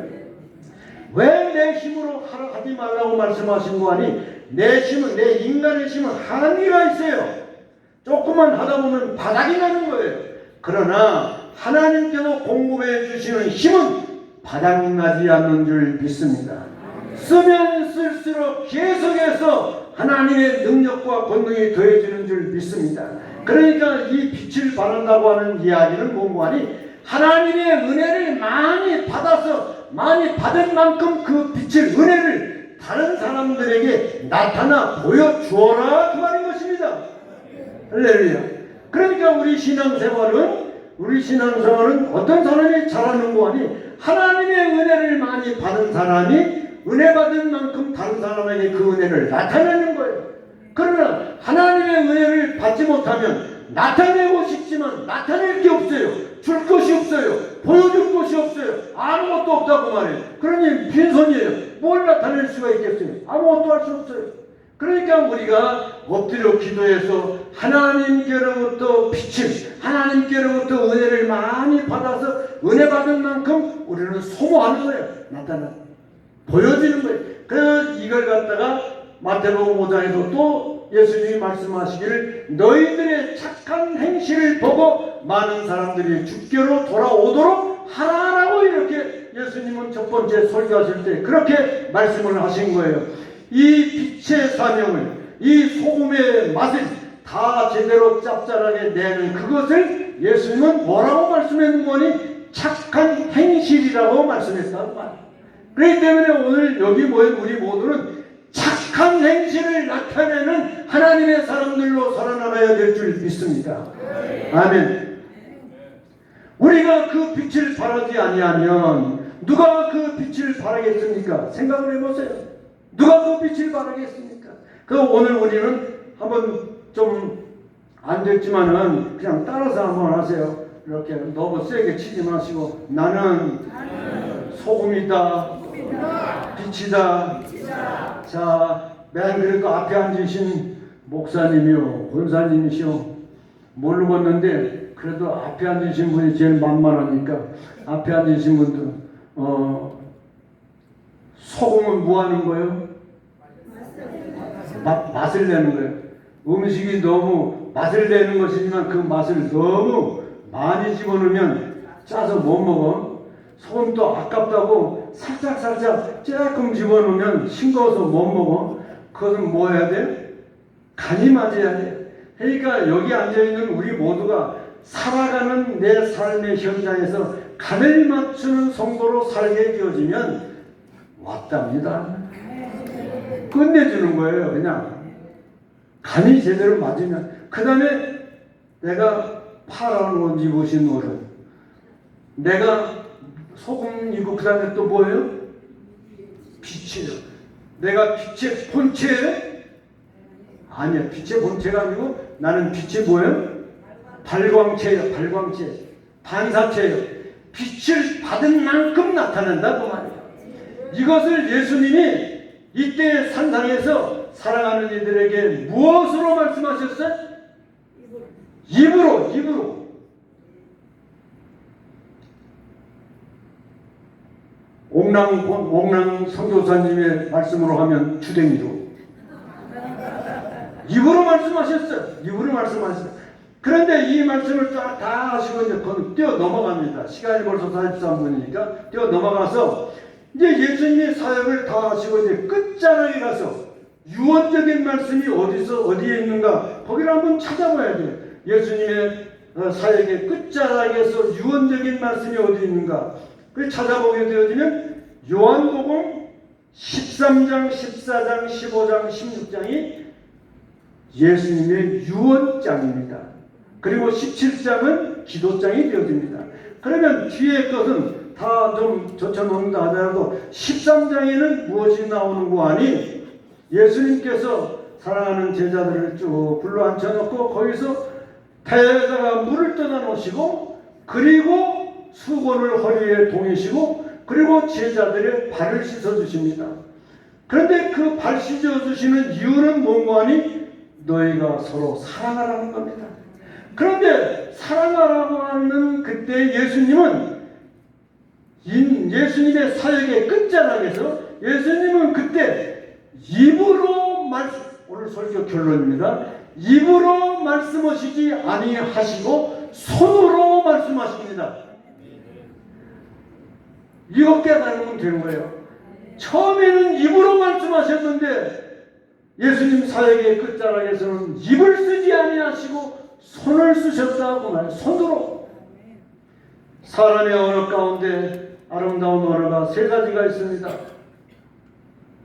왜 내 힘으로 하지 말라고 말씀하신 거 아니? 내 힘은, 내 인간의 힘은 한계가 있어요. 조금만 하다 보면 바닥이 나는 거예요. 그러나 하나님께서 공급해 주시는 힘은 바닥나지 않는 줄 믿습니다. 쓰면 쓸수록 계속해서 하나님의 능력과 권능이 더해지는 줄 믿습니다. 그러니까 이 빛을 바란다고 하는 이야기는 뭔가 하니 하나님의 은혜를 많이 받아서 많이 받은 만큼 그 빛을 은혜를 다른 사람들에게 나타나 보여주어라 그 말인 것입니다. 할렐루야. 그러니까 우리 신앙생활은 어떤 사람이 잘하는 거 아니 하나님의 은혜를 많이 받은 사람이 은혜 받은 만큼 다른 사람에게 그 은혜를 나타내는 거예요. 그러나 하나님의 은혜를 받지 못하면 나타내고 싶지만 나타낼 게 없어요. 줄 것이 없어요. 보여줄 것이 없어요. 아무것도 없다고 말해요. 그러니 빈손이에요. 뭘 나타낼 수가 있겠어요? 아무것도 할 수 없어요. 그러니까 우리가 엎드려 기도해서 하나님께로부터 빛을, 하나님께로부터 은혜를 많이 받아서 은혜 받은 만큼 우리는 소모하는 거예요. 나타나 보여지는 거예요. 그래서 이걸 갖다가 마태복음 5장에서 또 예수님이 말씀하시기를 너희들의 착한 행실을 보고 많은 사람들이 주께로 돌아오도록 하라라고 이렇게 예수님은 첫 번째 설교하실 때 그렇게 말씀을 하신 거예요. 이 빛의 사명을, 이 소금의 맛을 다 제대로 짭짤하게 내는 그것을 예수님은 뭐라고 말씀했는 거니? 착한 행실이라고 말씀했단 말이에요. 그렇기 때문에 오늘 여기 모인 우리 모두는 착한 행실을 나타내는 하나님의 사람들로 살아나가야 될 줄 믿습니다. 아멘. 우리가 그 빛을 바라지 아니하면 누가 그 빛을 바라겠습니까? 생각을 해보세요. 누가 그 빛을 바라겠습니까? 그 오늘 우리는 한번 좀 안 됐지만은 그냥 따라서 한번 하세요. 이렇게 너무 세게 치지 마시고 나는 소금이다. 빛이다. 자, 맨 그래도 앞에 앉으신 목사님이요, 권사님이시요, 모르겠는데 그래도 앞에 앉으신 분이 제일 만만하니까 앞에 앉으신 분들 소금은 뭐 하는 거예요? 맛을 내는 거예요. 음식이 너무 맛을 내는 것이지만 그 맛을 너무 많이 집어넣으면 짜서 못 먹어. 소금도 아깝다고 살짝 조금 집어넣으면 싱거워서 못 먹어. 그것은 뭐 해야 돼? 간이 맞아야 돼. 그러니까 여기 앉아있는 우리 모두가 살아가는 내 삶의 현장에서 간을 맞추는 성도로 살게 되어지면 왔답니다. 끝내주는 거예요. 그냥 간이 제대로 맞으면. 그 다음에 내가 파란 옷 입으신 어른, 내가 소금이고 그 다음에 또 뭐예요? 빛이에요. 내가 빛의 본체예요? 아니야. 빛의 본체가 아니고 나는 빛이 뭐예요? 발광체예요. 발광체. 반사체예요. 빛을 받은 만큼 나타난다 그 말이에요. 이것을 예수님이 이때 산상에서 살아가는 이들에게 무엇으로 말씀하셨어요? 입으로. 옥랑 선교사님의 말씀으로 하면 주댕이로. 입으로 말씀하셨어요. 그런데 이 말씀을 다 하시고 이제 뛰어 넘어갑니다. 시간이 벌써 43분이니까 뛰어 넘어가서 이제 예수님이 사역을 다 하시고 이제 끝자락에 가서 유언적인 말씀이 어디에 있는가 거기를 한번 찾아봐야 돼요. 예수님의 사역의 끝자락에서 유언적인 말씀이 어디 있는가 그 찾아보게 되어지면 요한복음 13장, 14장, 15장, 16장이 예수님의 유언장입니다. 그리고 17장은 기도장이 되어집니다. 그러면 뒤에 것은 다 좀 젖혀놓는다 하더라도 13장에는 무엇이 나오는 거 아니? 예수님께서 사랑하는 제자들을 쭉 불러 앉혀놓고 거기서 태자가 물을 떠다 놓으시고 그리고 수건을 허리에 동이시고 그리고 제자들의 발을 씻어주십니다. 그런데 그 발 씻어주시는 이유는 뭔가 하니? 너희가 서로 사랑하라는 겁니다. 그런데 사랑하라고 하는 그때 예수님은 예수님의 사역의 끝자락에서 예수님은 그때 입으로 오늘 설교 결론입니다. 입으로 말씀하시지 아니하시고 손으로 말씀하십니다. 이거 깨달으면 되는 거예요. 처음에는 입으로 말씀하셨는데 예수님 사역의 끝자락에서는 입을 쓰지 아니하시고 손을 쓰셨다고 말해요. 손으로. 사람의 언어 가운데 아름다운 언어가 세 가지가 있습니다.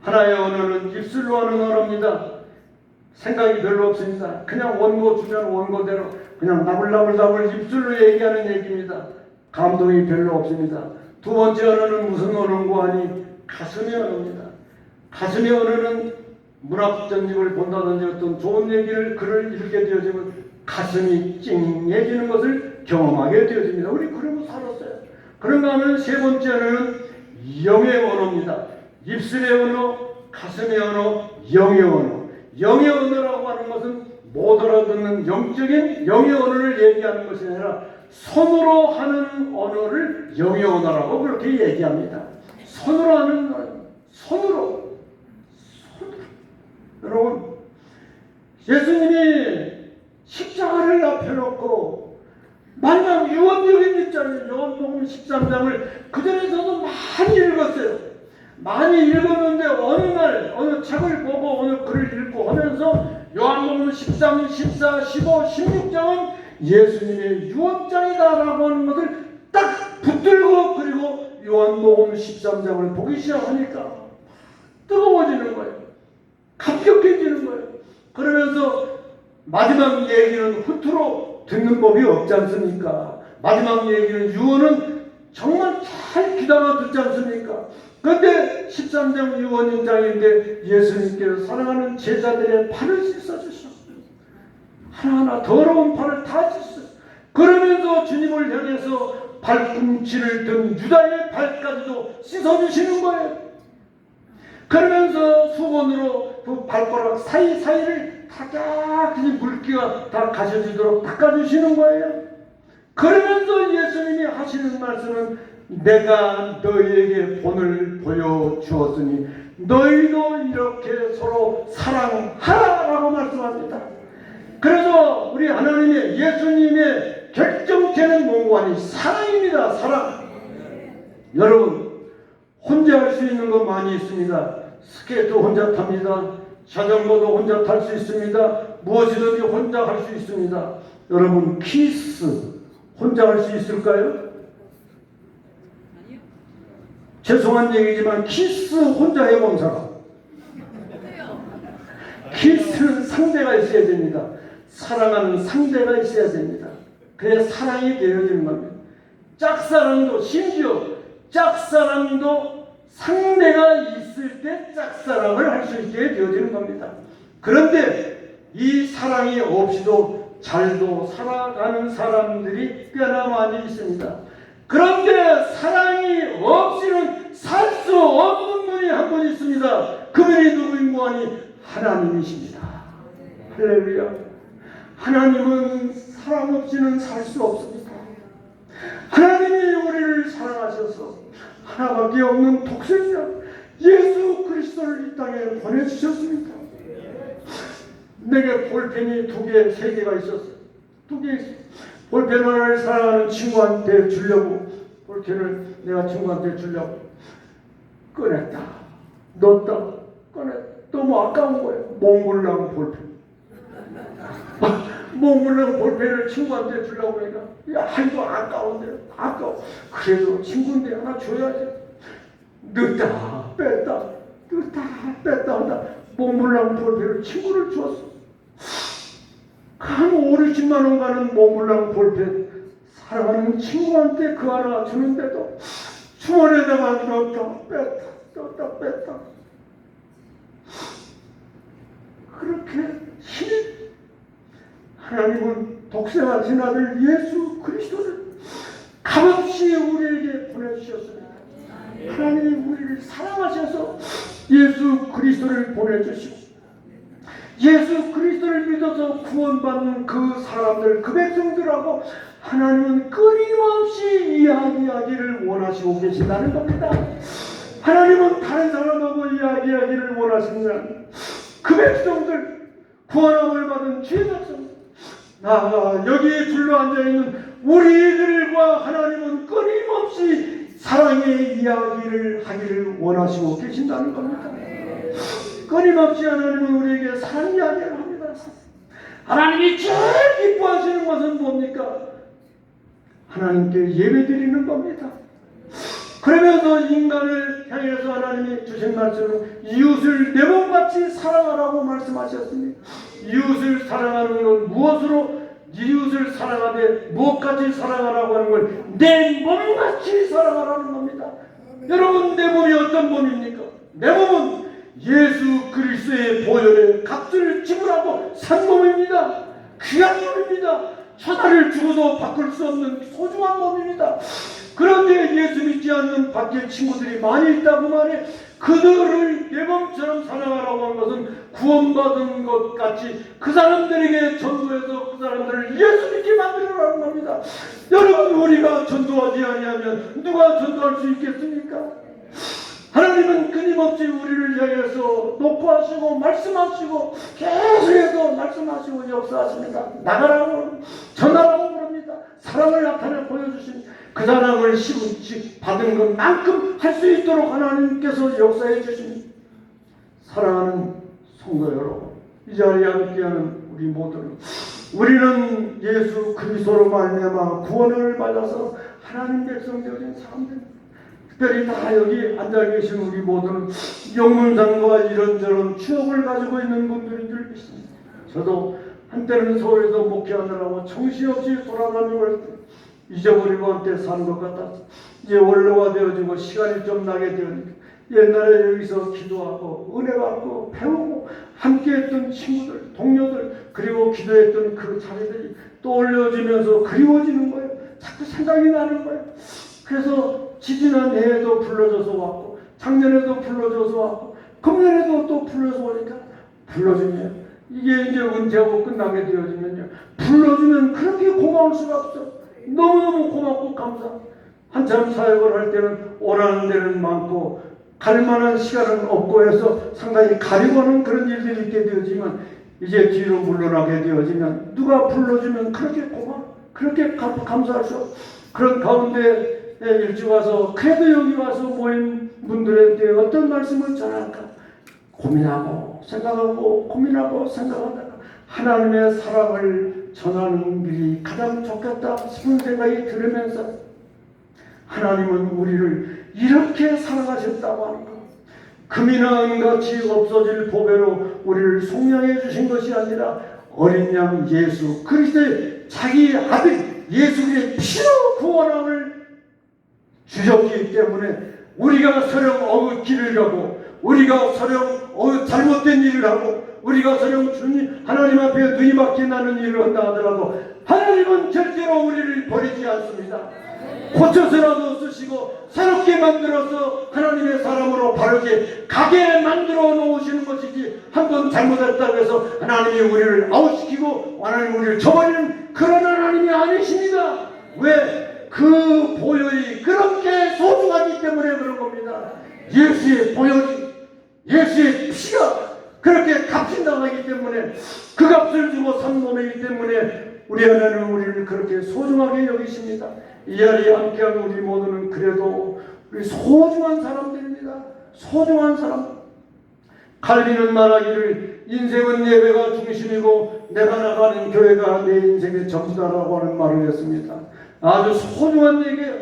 하나의 언어는 입술로 하는 언어입니다. 생각이 별로 없습니다. 그냥 원고 주면 원고대로 그냥 나불나불 입술로 얘기하는 얘기입니다. 감동이 별로 없습니다. 두 번째 언어는 무슨 언어인고 하니 가슴의 언어입니다. 가슴의 언어는 문학 전집을 본다든지 어떤 좋은 글을 읽게 되어지면 가슴이 찡해지는 것을 경험하게 되어집니다. 우리 그러고 살았어요. 그런가 하면 세 번째 언어는 영의 언어입니다. 입술의 언어, 가슴의 언어, 영의 언어. 영의 언어라고 하는 것은 못 알아듣는 영적인 영의 언어를 얘기하는 것이 아니라 손으로 하는 언어를 영의 언어라고 그렇게 얘기합니다. 손으로 하는 언어. 손으로. 여러분, 예수님이 십자가를 앞에 놓고 마지막 유언적인 입장을 요한복음 13장을 그전에서도 많이 읽었어요. 많이 읽었는데 어느 책을 보고 어느 글을 읽고 하면서 요한복음 13, 14, 15, 16장은 예수님의 유언장이다라고 하는 것을 딱 붙들고 그리고 요한복음 13장을 보기 시작하니까 뜨거워지는 거예요. 감격해지는 거예요. 그러면서 마지막 얘기는 후투로 듣는 법이 없지 않습니까? 마지막 얘기는 유언은 정말 잘 귀담아 듣지 않습니까? 그런데 13장 유언장인데 예수님께서 사랑하는 제자들의 발을 씻어주셔. 하나하나 더러운 발을 다 씻어. 그러면서 주님을 향해서 발꿈치를 든 유다의 발까지도 씻어주시는 거예요. 그러면서 수건으로 그 발가락 사이사이를 타작히 물기가 다 가셔지도록 닦아주시는 거예요. 그러면서 예수님이 하시는 말씀은 내가 너희에게 본을 보여주었으니 너희도 이렇게 서로 사랑하라라고 말씀합니다. 그래서 우리 하나님의 예수님의 결정체는 뭔가 아니 사랑입니다. 사랑. 여러분 혼자 할 수 있는 거 많이 있습니다. 스케이트 혼자 탑니다. 자전거도 혼자 탈 수 있습니다. 무엇이든지 혼자 할 수 있습니다. 여러분 키스 혼자 할 수 있을까요? 아니요. 죄송한 얘기지만 키스 혼자 해본 사람. 키스는 상대가 있어야 됩니다. 사랑하는 상대가 있어야 됩니다. 그래야 사랑이 되어지는 겁니다. 짝사랑도 심지어 짝사랑도 상대가 있을 때 짝사랑을 할 수 있게 되어지는 겁니다. 그런데 이 사랑이 없이도 잘도 살아가는 사람들이 꽤나 많이 있습니다. 그런데 사랑이 없이는 살 수 없는 분이 한 분 있습니다. 그분이 누구인고 하니 하나님이십니다. 할렐루야. 하나님은 사랑 없이는 살 수 없습니다. 하나님이 우리를 사랑하셔서 하나밖에 없는 독생자 예수 그리스도를 이 땅에 보내주셨습니다. 내게 볼펜이 2개, 3개가 있었어요. 2개 있어요. 볼펜 하나를 사랑하는 친구한테 주려고 볼펜을 내가 친구한테 주려고 꺼냈다, 넣었다, 꺼냈다. 너무 아까운 거예요. 몽블랑 볼펜. 몽블랑 볼펜을 친구한테 주려고 그러니까, 야, 이거 아까운데, 아까워. 그래도 친구인데 하나 줘야지. 넣었다, 뺐다, 넣었다, 뺐다 하다 몽블랑 볼펜을 친구를 주었어. 한 5, 60만 원 가는 몽블랑 볼펜 사랑하는 친구한테 그 하나 주는데도 주머니에다가 넣었다 뺐다 넣었다 뺐다. 그렇게 하나님은 독생하신 아들 예수 그리스도를 값없이 우리에게 보내주셨습니다. 하나님이 우리를 사랑하셔서 예수 그리스도를 보내주시고, 예수 그리스도를 믿어서 구원받는 그 사람들, 그 백성들하고 하나님은 끊임없이 이야기하기를 원하시고 계신다는 겁니다. 하나님은 다른 사람하고 이야기하기를 원하시는 그 백성들, 구원함을 받은 죄 백성, 나아가 여기에 둘러앉아있는 우리들과 하나님은 끊임없이 사랑의 이야기를 하기를 원하시고 계신다는 겁니다. 끊임없이 하나님은 우리에게 사랑 이야기를 합니다. 하나님이 제일 기뻐하시는 것은 뭡니까? 하나님께 예배드리는 겁니다. 그러면서 인간을 향해서 하나님이 주신 말씀은 이웃을 내 몸같이 사랑하라고 말씀하셨습니다. 이웃을 사랑하는 건 무엇으로? 이웃을 사랑하되 무엇같이 사랑하라고 하는 걸 내 몸같이 사랑하라는 겁니다. 여러분, 내 몸이 어떤 몸입니까? 내 몸은 예수 그리스도의 보혈에 값을 지불하고 산 몸입니다. 귀한 몸입니다. 천하를 주고도 바꿀 수 없는 소중한 몸입니다. 그런데 예수 믿지 않는 밖에 친구들이 많이 있다고 말해 그들을 내 몸처럼 사랑하라고 하는 것은 구원받은 것 같이 그 사람들에게 전도해서 그 사람들을 예수 믿게 만들어라는 겁니다. 여러분, 우리가 전도하지 아니하면 누가 전도할 수 있겠습니까? 하나님은 끊임없이 우리를 향해서 녹화하시고 말씀하시고 계속해서 말씀하시고 역사하십니다. 나가라고 전하라고 그럽니다. 사랑을 나타내 보여주십니다. 그 사랑을 받은 것만큼 할 수 있도록 하나님께서 역사해 주십니다. 사랑하는 성도 여러분, 이 자리에 함께하는 우리 모두는 우리는 예수 그리스도로 말미암아 구원을 받아서 하나님 백성 되어진 사람들입니다. 특별히 다 여기 앉아 계신 우리 모두는 영문상과 이런저런 추억을 가지고 있는 분들인 줄 믿습니다. 저도 한때는 서울에서 목회하느라고 정신없이 돌아다니고 할 때 잊어버리고 함께 사는 것 같아서 이제 원로가 되어지고 시간이 좀 나게 되었는데, 옛날에 여기서 기도하고 은혜 받고 배우고 함께했던 친구들, 동료들, 그리고 기도했던 그 자리들이 떠올려지면서 그리워지는 거예요. 자꾸 생각이 나는 거예요. 그래서 지지난 해에도 불러줘서 왔고, 작년에도 불러줘서 왔고, 금년에도 또 불러서 오니까 불러주면 이게 이제 은퇴하고 끝나게 되어지면요, 불러주면 그렇게 고마울 수가 없어. 너무너무 고맙고 감사. 한참 사역을 할 때는 오라는 데는 많고 갈 만한 시간은 없고 해서 상당히 가리고 하는 그런 일들이 있게 되어지만, 이제 뒤로 물러나게 되어지면 누가 불러주면 그렇게 그렇게 감사할 수 없어. 그런 가운데 일찍 와서 그래도 여기 와서 모인 분들한테 어떤 말씀을 전할까 고민하고 생각하고 고민하고 생각하다가 하나님의 사랑을 전하는 길이 가장 좋겠다 싶은 생각이 들으면서, 하나님은 우리를 이렇게 사랑하셨다고 하는 것, 금이나 은같이 없어질 보배로 우리를 속량해 주신 것이 아니라 어린 양 예수 그리스도의 자기 아들 예수 그리스도의 피로 구원함을 주셨기 때문에 우리가 서령 길을 가고, 우리가 서령 잘못된 일을 하고, 우리가 서령 주님 하나님 앞에 눈이 막히 나는 일을 한다 하더라도 하나님은 절대로 우리를 버리지 않습니다. 고쳐서라도 쓰시고 새롭게 만들어서 하나님의 사람으로 바르게 가게 만들어 놓으시는 것이지, 한번 잘못했다고 해서 하나님이 우리를 아웃시키고 하나님 우리를 저버리는 그런 하나님이 아니십니다. 왜? 그 보혈이 그렇게 소중하기 때문에 그런 겁니다. 예수의 보혈이, 예수의 피가 그렇게 값이 나가기 때문에, 그 값을 주고 산 몸이기 때문에 우리 하나님은 우리를 그렇게 소중하게 여기십니다. 이 자리에 함께하는 우리 모두는 그래도 우리 소중한 사람들입니다. 소중한 사람. 칼빈은 말하기를 인생은 예배가 중심이고 내가 나가는 교회가 내 인생의 전부다라고 하는 말을 했습니다. 아주 소중한 얘기예요.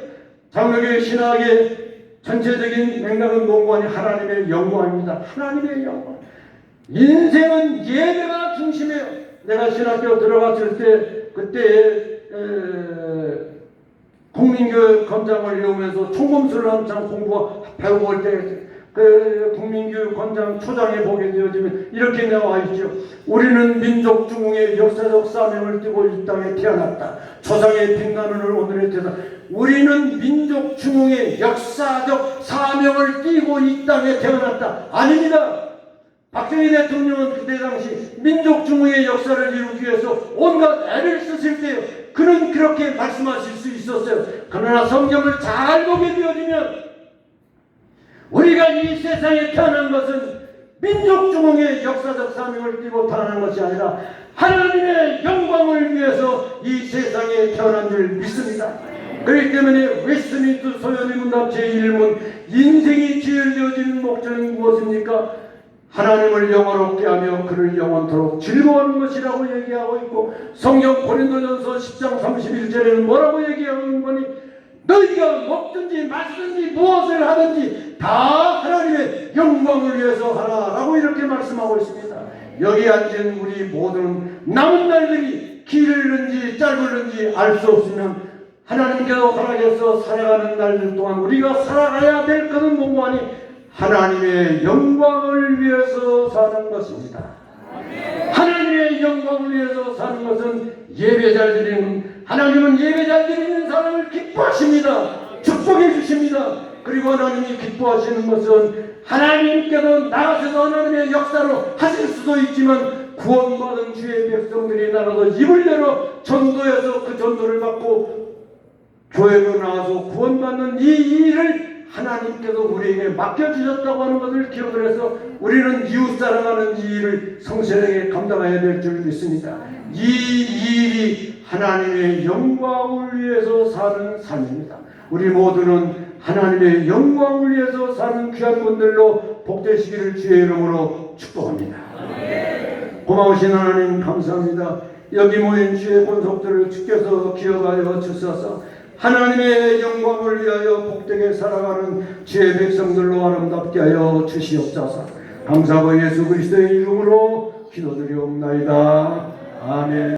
장로교의 신학의 전체적인 맥락은 뭔고 하니 하나님의 영광입니다. 하나님의 영광. 인생은 예배가 중심이에요. 내가 신학교 들어갔을 때 그때 국민교육 권장을 이용해서 총검술을 한참 배우고 올 때 그 국민교육원장 초장에 보게 되어지면 이렇게 나와 있죠. 우리는 민족 중흥의 역사적 사명을 띠고 이 땅에 태어났다. 조상의 빈간을 오늘의 태사. 우리는 민족 중흥의 역사적 사명을 띠고 이 땅에 태어났다. 아닙니다. 박정희 대통령은 그때 당시 민족 중흥의 역사를 이루기 위해서 온갖 애를 쓰실 때요. 그는 그렇게 말씀하실 수 있었어요. 그러나 성경을 잘 보게 되어지면 우리가 이 세상에 태어난 것은 민족 중흥의 역사적 사명을 띠고 태어난 것이 아니라 하나님의 영광을 위해서 이 세상에 태어난 줄 믿습니다. 그렇기 때문에 웨스트민스터 소연의 문답 제1문 인생이 지어지는 목적은 무엇입니까? 하나님을 영원롭게 하며 그를 영원토록 즐거워하는 것이라고 얘기하고 있고 성경 고린도전서 10장 31절에는 뭐라고 얘기하고 있는 거니? 너희가 먹든지 마시든지 무엇을 하든지 다 하나님의 영광을 위해서 하라라고 이렇게 말씀하고 있습니다. 여기 앉은 우리 모두는 남은 날들이 길을는지 짧을는지 알 수 없으면 하나님께서 허락해서 살아가는 날들 동안 우리가 살아가야 될 것은 뭐하니 하나님의 영광을 위해서 사는 것입니다. 하나님의 영광을 위해서 사는 것은 예배 잘 드리는 하나님은 예배 잘 드리는 사람을 기뻐하십니다. 축복해 주십니다. 그리고 하나님이 기뻐하시는 것은 하나님께서 나가셔서 하나님의 역사로 하실 수도 있지만 구원받은 주의 백성들이 나가서 입을 열어 전도해서 그 전도를 받고 교회로 나와서 구원받는 이 일을 하나님께서 우리에게 맡겨주셨다고 하는 것을 기억을 해서 우리는 이웃 사랑하는 이 일을 성실하게 감당해야 될 줄 믿습니다. 이 일이 하나님의 영광을 위해서 사는 삶입니다. 우리 모두는 하나님의 영광을 위해서 사는 귀한 분들로 복되시기를 주의 이름으로 축복합니다. 고마우신 하나님 감사합니다. 여기 모인 주의 본속들을 주께서 기억하여 주셔서 하나님의 영광을 위하여 복되게 살아가는 주의 백성들로 아름답게 하여 주시옵소서. 감사하고 예수 그리스도의 이름으로 기도드리옵나이다. 아멘.